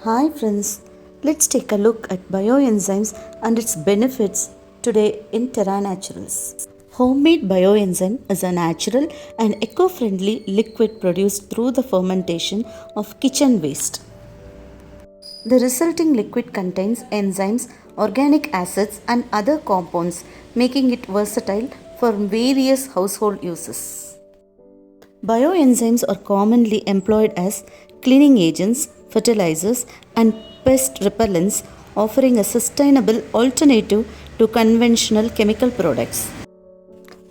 Hi friends, let's take a look at bioenzymes and its benefits today in Terra Naturals. Homemade bioenzyme is a natural and eco-friendly liquid produced through the fermentation of kitchen waste. The resulting liquid contains enzymes, organic acids and other compounds, making it versatile for various household uses. Bioenzymes are commonly employed as cleaning agents, fertilizers, and pest repellents, offering a sustainable alternative to conventional chemical products.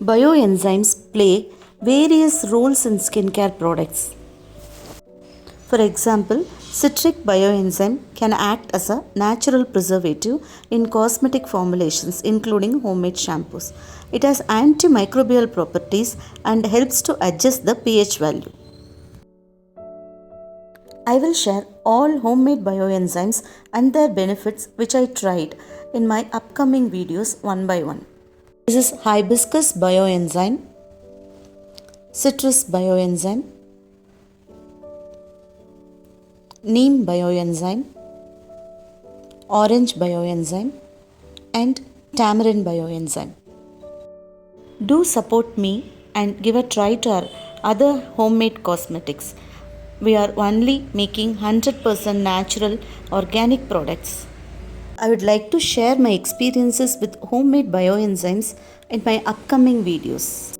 Bioenzymes play various roles in skincare products. For example, citric bioenzyme can act as a natural preservative in cosmetic formulations, including homemade shampoos. It has antimicrobial properties and helps to adjust the pH value. I will share all homemade bioenzymes and their benefits which I tried in my upcoming videos one by one. This is hibiscus bioenzyme, citrus bioenzyme, neem bioenzyme, orange bioenzyme, and tamarind bioenzyme. Do support me and give a try to our other homemade cosmetics. We are only making 100% natural organic products. I would like to share my experiences with homemade bioenzymes in my upcoming videos.